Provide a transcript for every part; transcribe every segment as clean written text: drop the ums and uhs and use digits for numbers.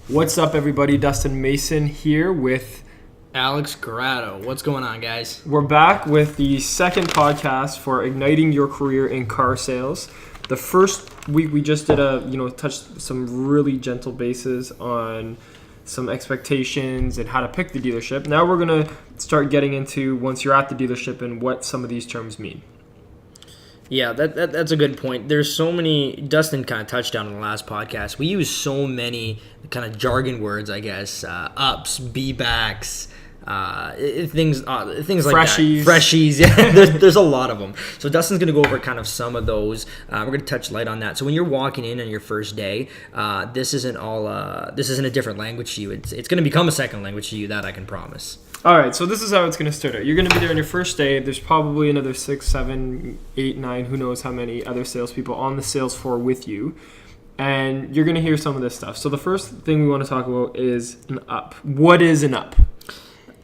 What's up, everybody? Dustin Mason here with Alex Corrado. What's going on, guys? We're back with the second podcast for igniting your career in car sales. The first week we just did touched some really gentle bases on some expectations and how to pick the dealership. Now we're going to start getting into once you're at the dealership and what some of these terms mean. Yeah, that's a good point. There's so many, Dustin kind of touched on in the last podcast. We use so many kind of jargon words, I guess, ups, be-backs, things like Freshies. that. Freshies. Yeah, there's a lot of them. So Dustin's going to go over kind of some of those. We're going to touch light on that. So when you're walking in on your first day, this isn't a different language to you. It's going to become a second language to you, that I can promise. All right, so this is how it's going to start out. You're going to be there on your first day. There's probably another 6, 7, 8, 9, who knows how many other salespeople on the sales floor with you. And you're going to hear some of this stuff. So the first thing we want to talk about is an up. What is an up?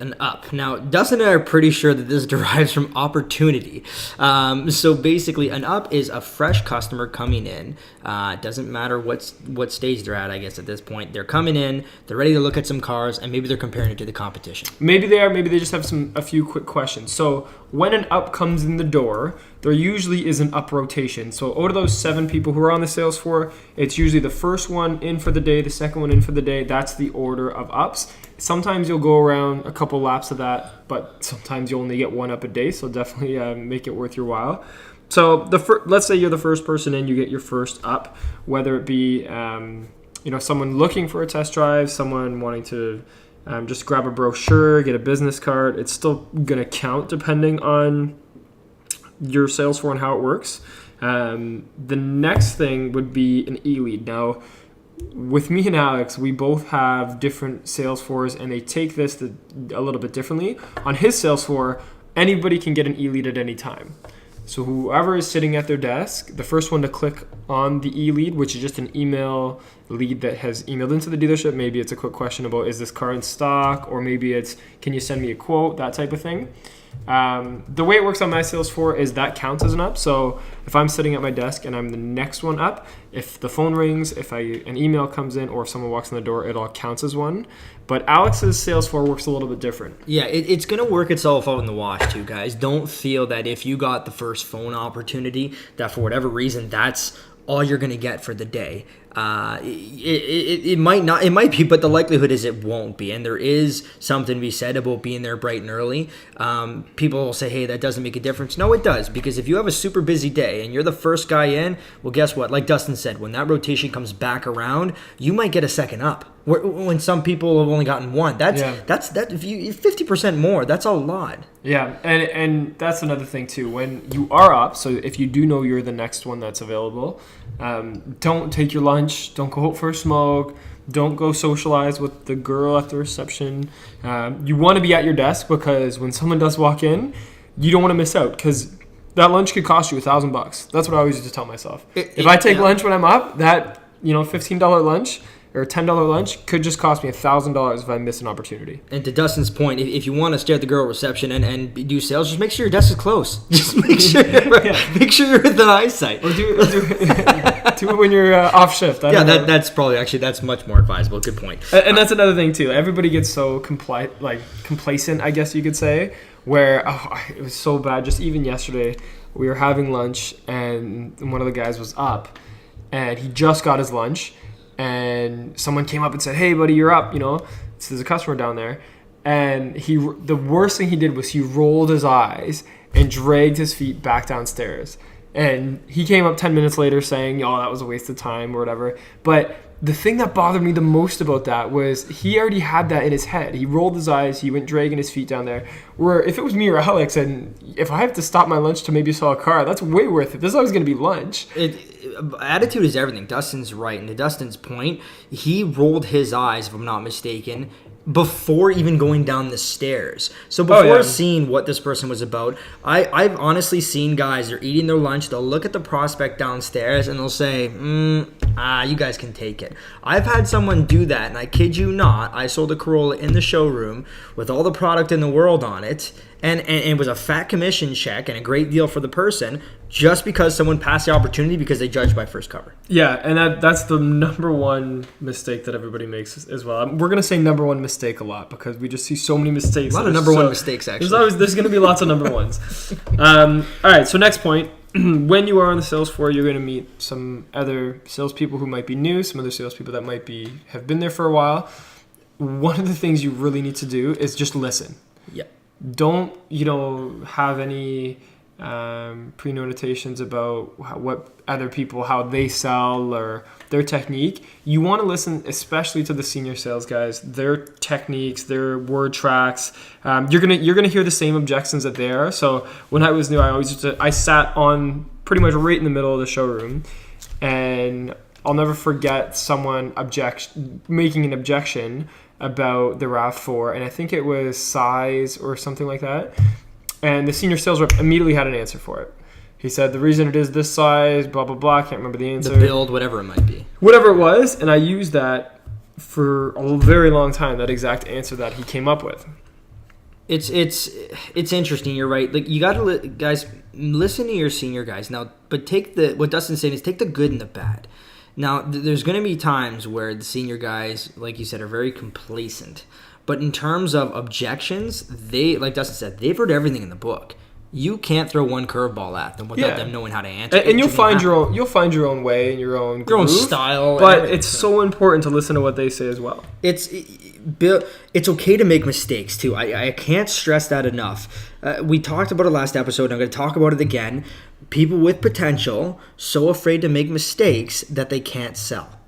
An up. Now, Dustin and I are pretty sure that this derives from opportunity. So basically, an up is a fresh customer coming in. It doesn't matter what stage they're at, I guess, at this point. They're coming in, they're ready to look at some cars, and maybe they're comparing it to the competition. Maybe they are, maybe they just have a few quick questions. So when an up comes in the door, there usually is an up rotation. So out of those 7 people who are on the sales floor, it's usually the first one in for the day, the second one in for the day. That's the order of ups. Sometimes you'll go around a couple laps of that, but sometimes you only get one up a day, so definitely make it worth your while. So let's say you're the first person in, you get your first up, whether it be someone looking for a test drive, someone wanting to just grab a brochure, get a business card. It's still going to count depending on your sales floor and how it works. The next thing would be an e-lead. Now, with me and Alex, we both have different sales floors, and they take this a little bit differently. On his sales floor, anybody can get an e-lead at any time. So whoever is sitting at their desk, the first one to click on the e-lead, which is just an email lead that has emailed into the dealership. Maybe it's a quick question about, is this car in stock? Or maybe it's, can you send me a quote? That type of thing. The way it works on my sales floor is that counts as an up. So if I'm sitting at my desk and I'm the next one up, if the phone rings, if an email comes in, or if someone walks in the door, it all counts as one. But Alex's sales floor works a little bit different. Yeah, it's going to work itself out in the wash too, guys. Don't feel that if you got the first phone opportunity, that for whatever reason, that's all you're going to get for the day. It might be, but the likelihood is it won't be. And there is something to be said about being there bright and early. People will say, hey, that doesn't make a difference. No, it does, because if you have a super busy day and you're the first guy in, well, guess what? Like Dustin said, when that rotation comes back around, you might get a second up. When some people have only gotten one, that's if you 50% more, that's a lot. Yeah, and that's another thing too. When you are up, so if you do know you're the next one that's available, don't take your lunch, don't go out for a smoke, don't go socialize with the girl at the reception. You want to be at your desk, because when someone does walk in, you don't want to miss out, because that lunch could cost you $1,000. That's what I always used to tell myself. If I take lunch when I'm up, that $15 lunch or $10 lunch could just cost me $1,000 if I miss an opportunity. And to Dustin's point, if you want to stay at the girl reception and do sales, just make sure your desk is close. Just make sure make sure you're within eyesight. Or do it when you're off shift. That's much more advisable. Good point. And that's another thing too. Everybody gets so complacent, I guess you could say, where it was so bad. Just even yesterday, we were having lunch and one of the guys was up, and he just got his lunch. And someone came up and said, hey, buddy, you're up, so there's a customer down there. And the worst thing he did was he rolled his eyes and dragged his feet back downstairs. And he came up 10 minutes later saying, that was a waste of time or whatever. But the thing that bothered me the most about that was he already had that in his head. He rolled his eyes. He went dragging his feet down there. Where if it was me or Alex, and if I have to stop my lunch to maybe sell a car, that's way worth it. This is always going to be lunch. Attitude is everything. Dustin's right. And to Dustin's point, he rolled his eyes, if I'm not mistaken, before even going down the stairs. So before seeing what this person was about, I've honestly seen guys, they're eating their lunch, they'll look at the prospect downstairs and they'll say, You guys can take it. I've had someone do that, and I kid you not, I sold a Corolla in the showroom with all the product in the world on it, and it was a fat commission check and a great deal for the person, just because someone passed the opportunity because they judged by first cover. Yeah, and that's the number one mistake that everybody makes as well. We're going to say number one mistake a lot because we just see so many mistakes. A lot of number one mistakes, actually. There's going to be lots of number ones. All right, so next point. When you are on the sales floor, you're going to meet some other salespeople who might be new, some other salespeople that have been there for a while. One of the things you really need to do is just listen. Yeah. Don't, have any pre-notations about what other people, how they sell or their technique. You want to listen especially to the senior sales guys, their techniques, their word tracks. You're gonna hear the same objections that they are. So when I was new, I sat on pretty much right in the middle of the showroom, and I'll never forget someone making an objection about the RAV4, and I think it was size or something like that. And the senior sales rep immediately had an answer for it. He said, the reason it is this size, blah, blah, blah. I can't remember the answer. The build, whatever it might be. Whatever it was. And I used that for a very long time, that exact answer that he came up with. It's interesting. You're right. Like, you got to, guys, listen to your senior guys. Now, but what Dustin's saying is take the good and the bad. Now, there's going to be times where the senior guys, like you said, are very complacent. But in terms of objections, like Dustin said, they've heard everything in the book. You can't throw one curveball at them without them knowing how to answer. And you'll find your own way and your own groove, style. But it's so important to listen to what they say as well. It's okay to make mistakes too. I can't stress that enough. We talked about it last episode, and I'm going to talk about it again. People with potential, so afraid to make mistakes that they can't sell.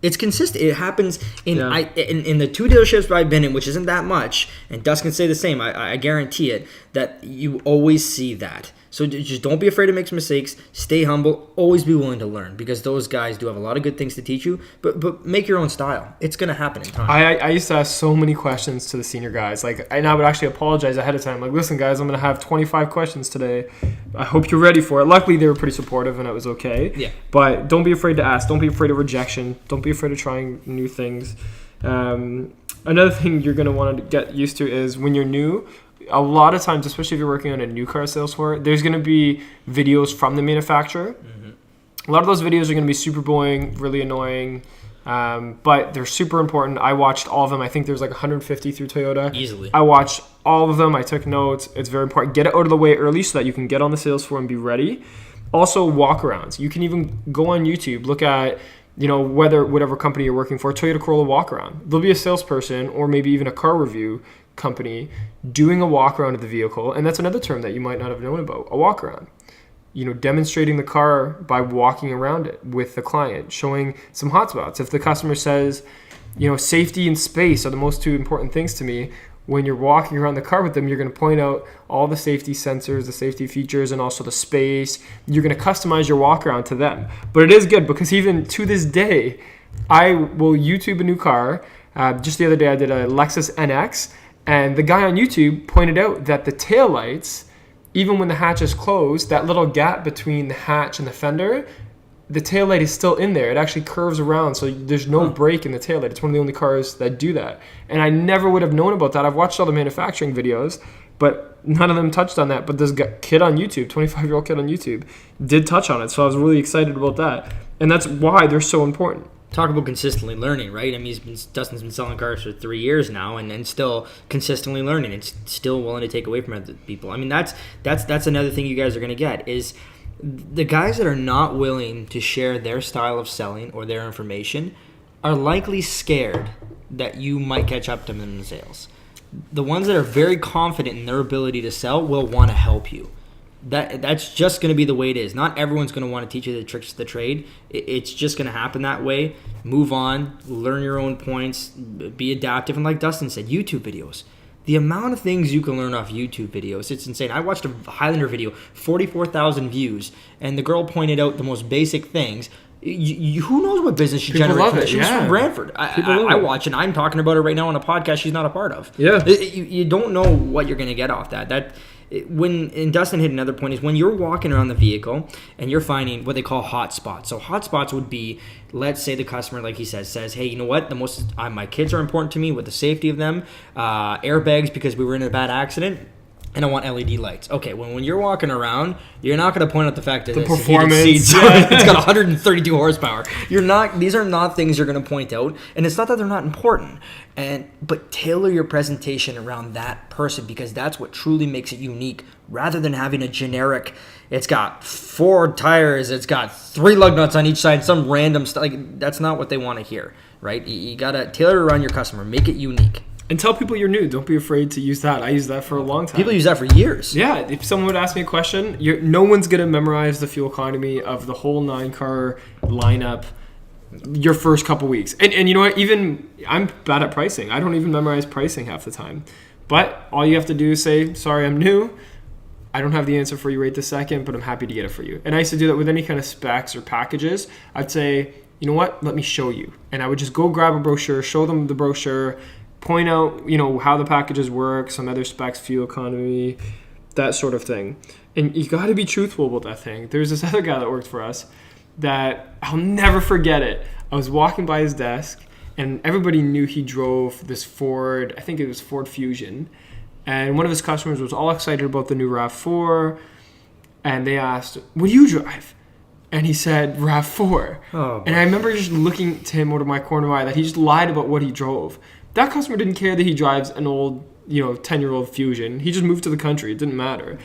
It's consistent. It happens in the two dealerships I've been in, which isn't that much, and Dust can say the same. I guarantee it, that you always see that. So just don't be afraid to make mistakes. Stay humble. Always be willing to learn, because those guys do have a lot of good things to teach you. But make your own style. It's going to happen in time. I used to ask so many questions to the senior guys. And I would actually apologize ahead of time. Like, listen, guys, I'm going to have 25 questions today. I hope you're ready for it. Luckily, they were pretty supportive, and it was okay. Yeah. But don't be afraid to ask. Don't be afraid of rejection. Don't be afraid of trying new things. Another thing you're going to want to get used to is when you're new, a lot of times, especially if you're working on a new car sales floor, there's going to be videos from the manufacturer. Mm-hmm. A lot of those videos are going to be super boring, really annoying, but they're super important. I watched all of them. I think there's like 150 through Toyota. Easily. I watched all of them. I took notes. It's very important. Get it out of the way early so that you can get on the sales floor and be ready. Also, walk-arounds. You can even go on YouTube, look at whatever company you're working for, Toyota Corolla walk-around. There'll be a salesperson or maybe even a car review company doing a walk around of the vehicle, and that's another term that you might not have known about, a walk around. Demonstrating the car by walking around it with the client, showing some hot spots. If the customer says, safety and space are the most two important things to me, when you're walking around the car with them, you're going to point out all the safety sensors, the safety features, and also the space. You're going to customize your walk around to them. But it is good, because even to this day, I will YouTube a new car. Just the other day, I did a Lexus NX, and the guy on YouTube pointed out that the taillights, even when the hatch is closed, that little gap between the hatch and the fender, the taillight is still in there. It actually curves around, so there's no break in the taillight. It's one of the only cars that do that. And I never would have known about that. I've watched all the manufacturing videos, but none of them touched on that. But this kid on YouTube, 25-year-old kid on YouTube, did touch on it. So I was really excited about that. And that's why they're so important. Talk about consistently learning, right? I mean, Dustin's been selling cars for 3 years now, and still consistently learning. It's still willing to take away from other people. I mean, that's another thing you guys are going to get is the guys that are not willing to share their style of selling or their information are likely scared that you might catch up to them in sales. The ones that are very confident in their ability to sell will want to help you. That's just going to be the way it is. Not everyone's going to want to teach you the tricks of the trade. It's just going to happen that way. Move on, learn your own points, be adaptive. And like Dustin said, YouTube videos. The amount of things you can learn off YouTube videos, it's insane. I watched a Highlander video, 44,000 views, and the girl pointed out the most basic things. Who knows what business she generates? She's from Brantford. I watch, and I'm talking about it right now on a podcast she's not a part of. Yeah. You don't know what you're going to get off that. And Dustin hit another point, is when you're walking around the vehicle and you're finding what they call hot spots. So hot spots would be, let's say the customer, like he says, hey, you know what? My kids are important to me with the safety of them. Airbags because we were in a bad accident. And I want LED lights. Okay, when you're walking around, you're not going to point out the fact that the it's performance, heated seats. It's got 132 horsepower. These are not things you're going to point out, and it's not that they're not important. But tailor your presentation around that person, because that's what truly makes it unique, rather than having a generic. It's got 4 tires. It's got 3 lug nuts on each side. Some random stuff. Like, that's not what they want to hear, right? You got to tailor it around your customer. Make it unique. And tell people you're new. Don't be afraid to use that. I used that for a long time. People use that for years. Yeah. If someone would ask me a question, no one's going to memorize the fuel economy of the whole 9-car lineup your first couple weeks. And you know what? Even I'm bad at pricing. I don't even memorize pricing half the time. But all you have to do is say, sorry, I'm new. I don't have the answer for you right this second, but I'm happy to get it for you. And I used to do that with any kind of specs or packages. I'd say, you know what? Let me show you. And I would just go grab a brochure, show them the brochure, point out, how the packages work, some other specs, fuel economy, that sort of thing. And you got to be truthful about that thing. There's this other guy that worked for us that I'll never forget it. I was walking by his desk, and everybody knew he drove this Ford, I think it was Ford Fusion. And one of his customers was all excited about the new RAV4, and they asked, what do you drive? And he said, RAV4. Oh, and I remember just looking to him out of my corner of my eye that he just lied about what he drove. That customer didn't care that he drives an old, 10-year-old Fusion. He just moved to the country. It didn't matter.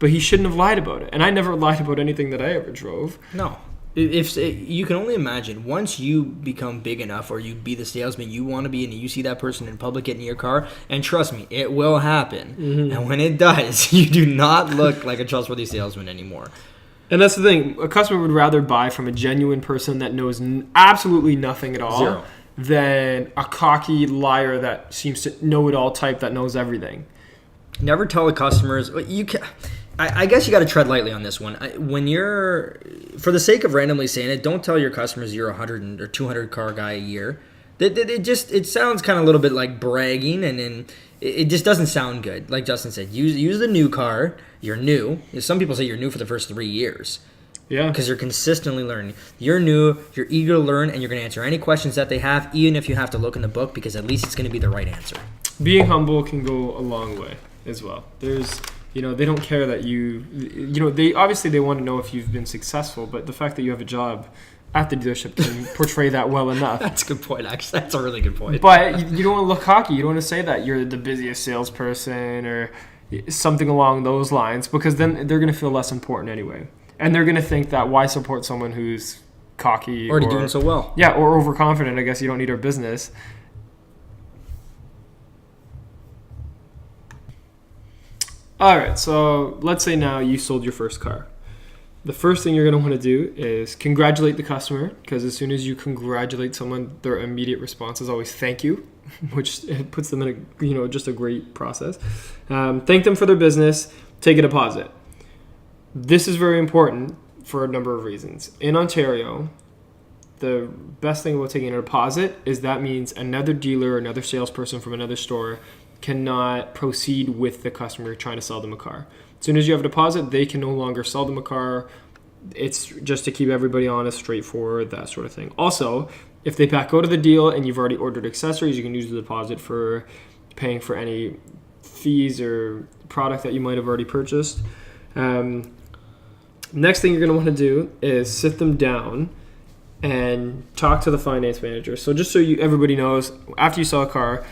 But he shouldn't have lied about it. And I never lied about anything that I ever drove. No. If you can only imagine, once you become big enough, or you be the salesman you want to be, and you see that person in public getting in your car, and trust me, it will happen. Mm-hmm. And when it does, you do not look like a trustworthy salesman anymore. And that's the thing. A customer would rather buy from a genuine person that knows absolutely nothing at all. Zero. Than a cocky liar that seems to know-it-all type that knows everything. Never tell the customers. I guess you got to tread lightly on this one. When you're, for the sake of randomly saying it, don't tell your customers you're a 100 or 200 car guy a year. It sounds kind of a little bit like bragging, and it just doesn't sound good. Like Justin said, use the new car. You're new. Some people say you're new for the first 3 years. Yeah. Because you're consistently learning. You're new, you're eager to learn, and you're going to answer any questions that they have, even if you have to look in the book, because at least it's going to be the right answer. Being humble can go a long way as well. There's, they don't care that they obviously want to know if you've been successful, but the fact that you have a job at the dealership can portray that well enough. That's a good point, actually. That's a really good point. But you don't want to look cocky. You don't want to say that you're the busiest salesperson or something along those lines, because then they're going to feel less important anyway. And they're going to think that why support someone who's cocky already doing so well. Yeah, or overconfident. I guess you don't need our business. All right, so let's say now you sold your first car. The first thing you're going to want to do is congratulate the customer, because as soon as you congratulate someone, their immediate response is always thank you, which puts them in just a great process. Thank them for their business. Take a deposit. This is very important for a number of reasons. In Ontario, the best thing about taking a deposit is that means another dealer, another salesperson from another store cannot proceed with the customer trying to sell them a car. As soon as you have a deposit, they can no longer sell them a car. It's just to keep everybody honest, straightforward, that sort of thing. Also, if they back out of the deal and you've already ordered accessories, you can use the deposit for paying for any fees or product that you might have already purchased. Next thing you're going to want to do is sit them down and talk to the finance manager. So just so everybody knows, after you sell a car,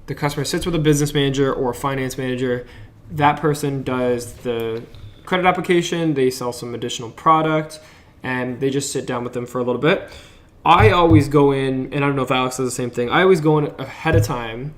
the customer sits with a business manager or a finance manager. That person does the credit application, they sell some additional product, and they just sit down with them for a little bit. I always go in, and I don't know if Alex does the same thing, I always go in ahead of time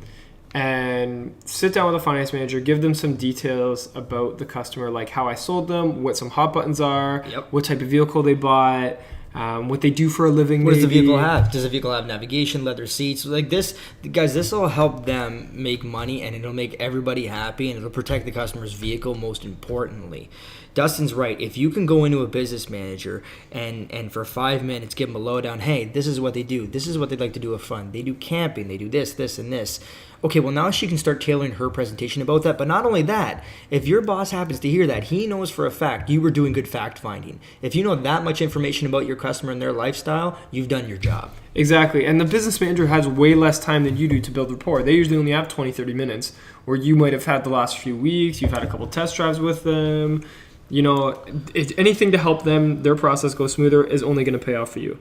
and sit down with a finance manager, give them some details about the customer, like how I sold them, what some hot buttons are, what type of vehicle they bought, what they do for a living. What does the vehicle have? Does the vehicle have navigation, leather seats? Like this, guys, this will help them make money, and it'll make everybody happy, and it'll protect the customer's vehicle most importantly. Dustin's right. If you can go into a business manager and for 5 minutes give them a lowdown, hey, this is what they do. This is what they'd like to do with fun. They do camping. They do this, this, and this. Okay, well, now she can start tailoring her presentation about that. But not only that, if your boss happens to hear that, he knows for a fact you were doing good fact finding. If you know that much information about your customer and their lifestyle, you've done your job. Exactly. And the business manager has way less time than you do to build rapport. They usually only have 20, 30 minutes, where you might have had the last few weeks. You've had a couple test drives with them. Anything to help them, their process go smoother is only going to pay off for you.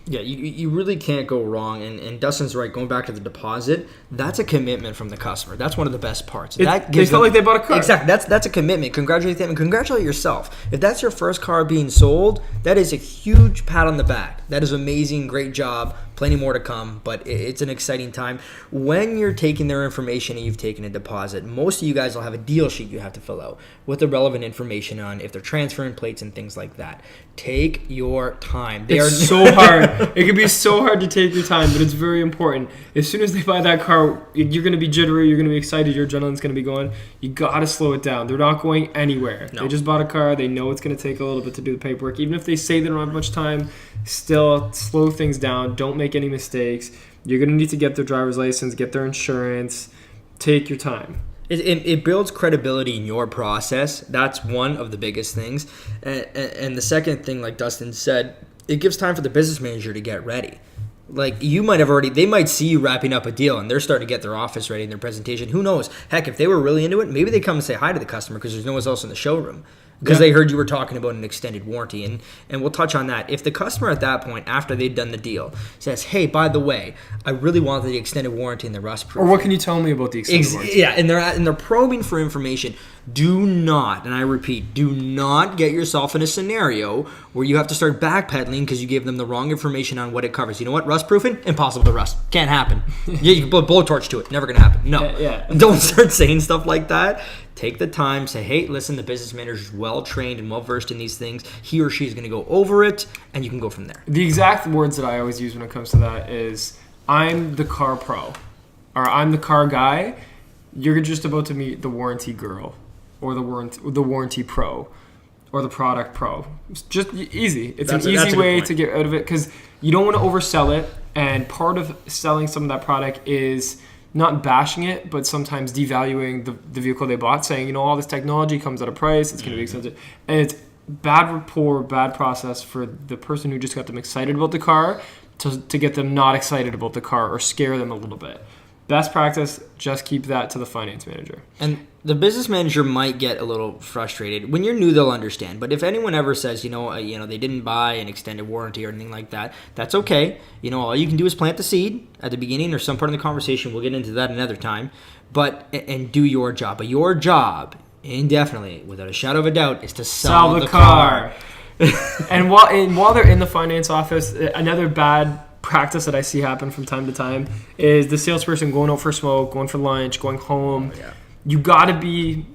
Yeah, you really can't go wrong. And Dustin's right, going back to the deposit, that's a commitment from the customer. That's one of the best parts. They felt like they bought a car. Exactly. That's a commitment. Congratulate them and congratulate yourself. If that's your first car being sold, that is a huge pat on the back. That is amazing. Great job. Plenty more to come, but it's an exciting time. When you're taking their information and you've taken a deposit, most of you guys will have a deal sheet you have to fill out with the relevant information on if they're transferring plates and things like that. Take your time. It's so hard. It can be so hard to take your time, but it's very important. As soon as they buy that car, you're going to be jittery, you're going to be excited, your adrenaline's going to be going. You got to slow it down. They're not going anywhere. No. They just bought a car. They know it's going to take a little bit to do the paperwork. Even if they say they don't have much time, still slow things down. Don't make any mistakes. You're going to need to get their driver's license, get their insurance. Take your time. It builds credibility in your process. That's one of the biggest things. And the second thing, like Dustin said, it gives time for the business manager to get ready. Like, you might have they might see you wrapping up a deal and they're starting to get their office ready and their presentation. Who knows? Heck, if they were really into it, maybe they come and say hi to the customer because there's no one else in the showroom. Because they heard you were talking about an extended warranty. And we'll touch on that. If the customer at that point, after they've done the deal, says, hey, by the way, I really want the extended warranty and the rust proof. Or what can you tell me about the extended warranty? Yeah, and they're probing for information. Do not, and I repeat, do not get yourself in a scenario where you have to start backpedaling because you gave them the wrong information on what it covers. You know what? Rust proofing? Impossible to rust. Can't happen. Yeah, you can put a bullet torch to it. Never going to happen. No. Yeah. Don't start saying stuff like that. Take the time. Say, hey, listen, the business manager is well-trained and well-versed in these things. He or she is going to go over it, and you can go from there. The exact words that I always use when it comes to that is, I'm the car pro, or I'm the car guy. You're just about to meet the warranty girl, or the warranty pro, or the product pro. It's just easy. It's an easy way to get out of it because you don't want to oversell it. And part of selling some of that product is not bashing it, but sometimes devaluing the vehicle they bought, saying, all this technology comes at a price, it's going to be expensive. And it's bad rapport, bad process for the person who just got them excited about the car to get them not excited about the car or scare them a little bit. Best practice, just keep that to the finance manager. And the business manager might get a little frustrated. When you're new, they'll understand. But if anyone ever says, they didn't buy an extended warranty or anything like that, that's okay. All you can do is plant the seed at the beginning or some part of the conversation. We'll get into that another time. And do your job. But your job, indefinitely, without a shadow of a doubt, is to sell the car. And while they're in the finance office, another bad practice that I see happen from time to time is the salesperson going out for a smoke, going for lunch, going home. Oh, yeah. You got to be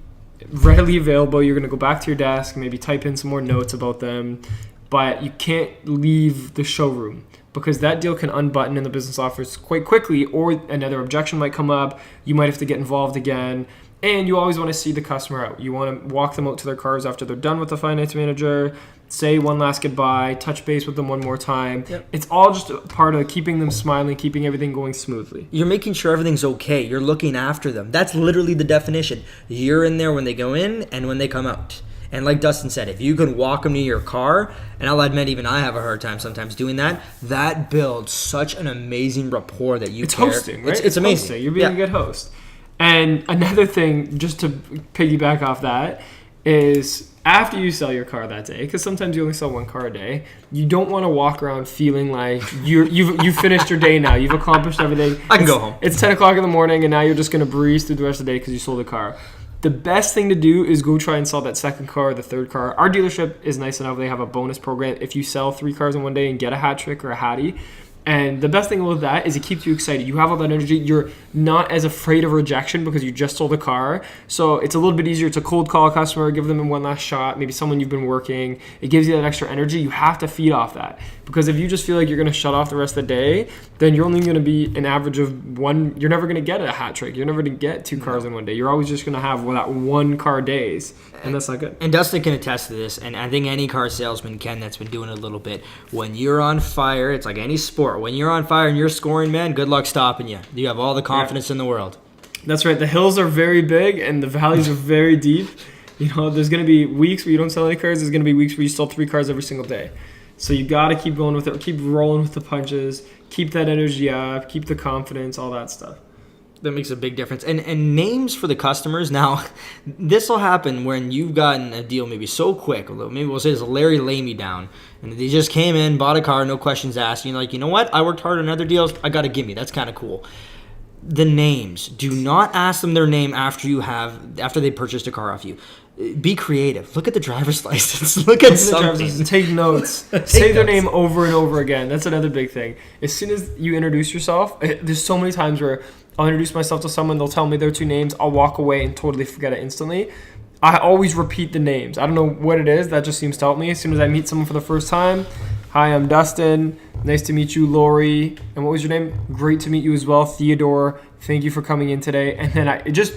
readily available. You're going to go back to your desk, maybe type in some more notes about them, but you can't leave the showroom because that deal can unbutton in the business office quite quickly, or another objection might come up. You might have to get involved again. And you always want to see the customer out. You want to walk them out to their cars after they're done with the finance manager, say one last goodbye, touch base with them one more time. Yep. It's all just a part of keeping them smiling, keeping everything going smoothly. You're making sure everything's okay. You're looking after them. That's literally the definition. You're in there when they go in and when they come out. And like Dustin said, if you can walk them to your car, and I'll admit even I have a hard time sometimes doing that, that builds such an amazing rapport that you It's hosting, right? It's amazing. Hosting. You're being a good host. And another thing, just to piggyback off that, is after you sell your car that day, because sometimes you only sell one car a day, you don't want to walk around feeling like you've finished your day now. You've accomplished everything. I can go home. It's 10 o'clock in the morning, and now you're just going to breeze through the rest of the day because you sold a car. The best thing to do is go try and sell that second car or the third car. Our dealership is nice enough. They have a bonus program. If you sell 3 cars in one day and get a hat trick or a Hattie, and the best thing with that is it keeps you excited. You have all that energy. You're not as afraid of rejection because you just sold a car. So it's a little bit easier to cold call a customer, give them one last shot, maybe someone you've been working. It gives you that extra energy. You have to feed off that. Because if you just feel like you're going to shut off the rest of the day, then you're only going to be an average of one. You're never going to get a hat trick. You're never going to get 2 cars in one day. You're always just going to have that 1 car days, and that's not good. And Dustin can attest to this, and I think any car salesman can that's been doing it a little bit. When you're on fire, it's like any sport. When you're on fire and you're scoring, man, good luck stopping you. You have all the confidence in the world. That's right. The hills are very big, and the valleys are very deep. There's going to be weeks where you don't sell any cars. There's going to be weeks where you sell 3 cars every single day. So you got to keep going with it, keep rolling with the punches, keep that energy up, keep the confidence, all that stuff. That makes a big difference. And names for the customers. Now, this will happen when you've gotten a deal maybe so quick. Maybe we'll say it's Larry lay me down. And they just came in, bought a car, no questions asked. You're like, you know what? I worked hard on other deals. I got to give me. That's kind of cool. The names. Do not ask them their name after they purchased a car off you. Be creative. Look at the driver's license. Look at something. Take notes. Say their name over and over again. That's another big thing. As soon as you introduce yourself, there's so many times where I'll introduce myself to someone, they'll tell me their 2 names, I'll walk away and totally forget it instantly. I always repeat the names. I don't know what it is. That just seems to help me. As soon as I meet someone for the first time, hi, I'm Dustin. Nice to meet you, Lori. And what was your name? Great to meet you as well, Theodore. Thank you for coming in today. And then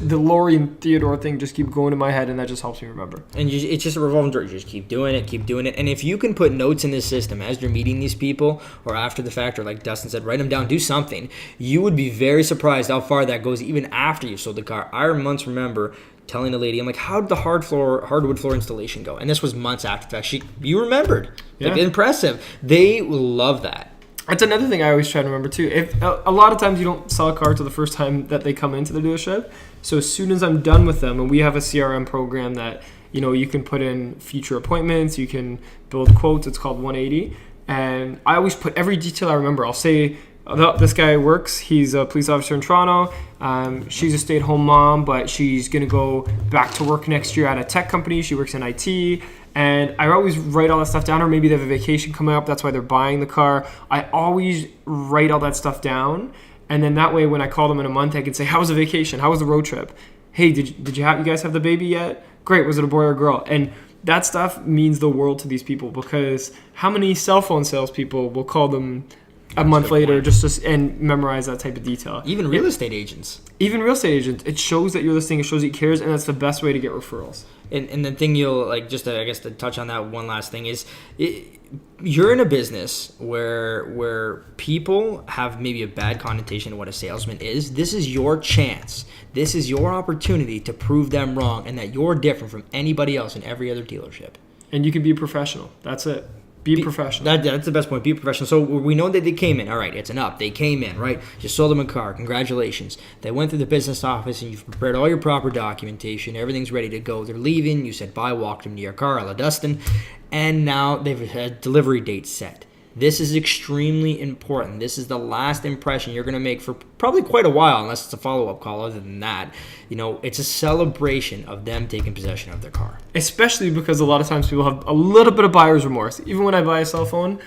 the Lori and Theodore thing just keep going in my head, and that just helps me remember. And it's just a revolving door. You just keep doing it. And if you can put notes in this system as you're meeting these people or after the fact, or like Dustin said, write them down, do something, you would be very surprised how far that goes even after you sold the car. I once remember telling a lady, I'm like, how did the hardwood floor installation go? And this was months after the fact. You remembered. Yeah. Like, impressive. They love that. That's another thing I always try to remember too. If a lot of times you don't sell a car till the first time that they come into the dealership. So as soon as I'm done with them, and we have a CRM program that you can put in future appointments, you can build quotes. It's called 180, and I always put every detail I remember. I'll say, this guy works. He's a police officer in Toronto. She's a stay-at-home mom, but she's gonna go back to work next year at a tech company. She works in IT. And I always write all that stuff down, or maybe they have a vacation coming up. That's why they're buying the car. I always write all that stuff down. And then that way, when I call them in a month, I can say, how was the vacation? How was the road trip? Hey, did you guys have the baby yet? Great. Was it a boy or a girl? And that stuff means the world to these people, because how many cell phone salespeople will call them a month later and memorize that type of detail? Even real estate agents. It shows that you're listening. It shows that you cares, and that's the best way to get referrals. And the thing you'll like, just to, I guess, to touch on that one last thing is, you're in a business where people have maybe a bad connotation of what a salesman is. This is your chance. This is your opportunity to prove them wrong, and that you're different from anybody else in every other dealership. And you can be a professional. That's it. Be professional. That's the best point. Be professional. So we know that they came in. All right, it's an up. They came in, right? You sold them a car. Congratulations. They went through the business office, and you've prepared all your proper documentation. Everything's ready to go. They're leaving. You said bye, walked them to your car, a la Dustin. And now they've had delivery date set. This is extremely important. This is the last impression you're going to make for probably quite a while, unless it's a follow-up call. Other than that, it's a celebration of them taking possession of their car. Especially because a lot of times people have a little bit of buyer's remorse. Even when I buy a cell phone,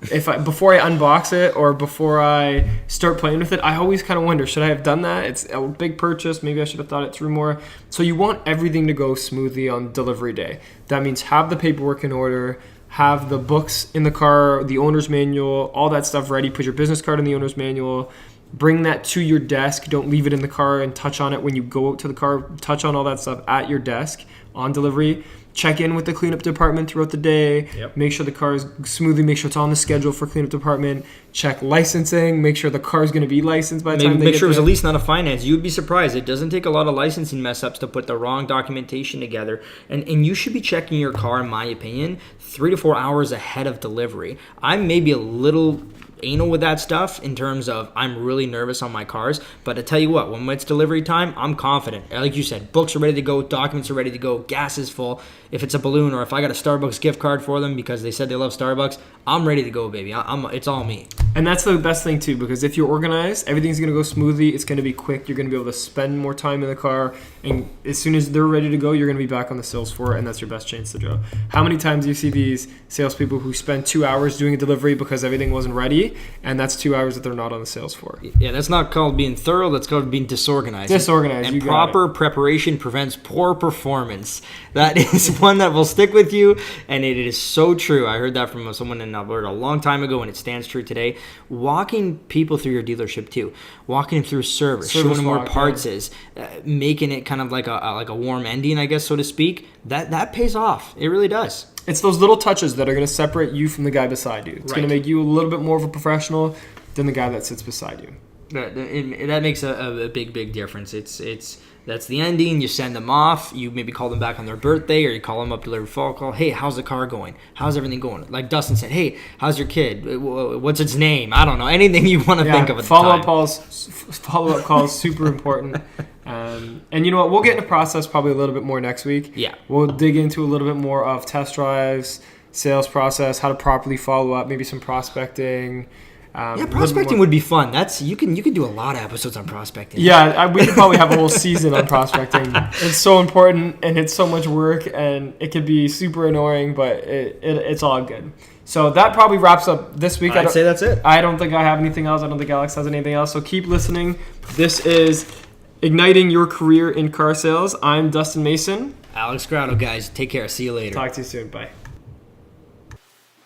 before I unbox it or before I start playing with it, I always kind of wonder, should I have done that? It's a big purchase. Maybe I should have thought it through more. So you want everything to go smoothly on delivery day. That means have the paperwork in order, have the books in the car, the owner's manual, all that stuff ready. Put your business card in the owner's manual. Bring that to your desk. Don't leave it in the car and touch on it when you go out to the car. Touch on all that stuff at your desk on delivery. Check in with the cleanup department throughout the day. Yep. Make sure the car is smoothly. Make sure it's on the schedule for cleanup department. Check licensing. Make sure the car is going to be licensed by the time they get there. Make sure it was at least not a finance. You'd be surprised. It doesn't take a lot of licensing mess ups to put the wrong documentation together. And you should be checking your car, in my opinion, 3 to 4 hours ahead of delivery. I'm maybe a little anal with that stuff in terms of I'm really nervous on my cars, but I tell you what, when it's delivery time, I'm confident. Like you said, books are ready to go, documents are ready to go, gas is full. If it's a balloon or if I got a Starbucks gift card for them because they said they love Starbucks, I'm ready to go, baby. It's all me. And that's the best thing too, because if you're organized, everything's going to go smoothly. It's going to be quick. You're going to be able to spend more time in the car, and as soon as they're ready to go, you're going to be back on the sales floor, and that's your best chance to draw. How many times do you see these salespeople who spend 2 hours doing a delivery because everything wasn't ready, and that's 2 hours that they're not on the sales floor? Yeah, that's not called being thorough. That's called being disorganized. And proper preparation prevents poor performance. That is one that will stick with you, and it is so true. I heard that from someone in Alberta a long time ago, and it stands true today. walking people through your dealership too, walking them through service, showing them where walk, parts is, making it kind of like a warm ending, I guess, so to speak. That pays off. It really does. It's those little touches that are going to separate you from the guy beside you. It's going to make you a little bit more of a professional than the guy that sits beside you. That makes a big difference. That's the ending. You send them off. You maybe call them back on their birthday, or you call them up to their fall call. Hey, how's the car going? How's everything going? Like Dustin said, hey, how's your kid? What's its name? I don't know. Anything you want to think of at the time. Follow-up calls, super important. And you know what? We'll get into process probably a little bit more next week. Yeah. We'll dig into a little bit more of test drives, sales process, how to properly follow up, maybe some prospecting. Prospecting would be fun. You can do a lot of episodes on prospecting. Yeah, we could probably have a whole season on prospecting. It's so important, and it's so much work, and it could be super annoying, but it's all good. So that probably wraps up this week. I'd say that's it. I don't think I have anything else. I don't think Alex has anything else. So keep listening. This is Igniting Your Career in Car Sales. I'm Dustin Mason. Alex Grotto, guys. Take care. See you later. Talk to you soon. Bye.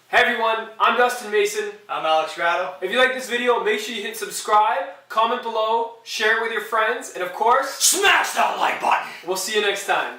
Hey everyone, I'm Dustin Mason. I'm Alex Grotto. If you like this video, make sure you hit subscribe, comment below, share it with your friends, and of course, smash that like button. We'll see you next time.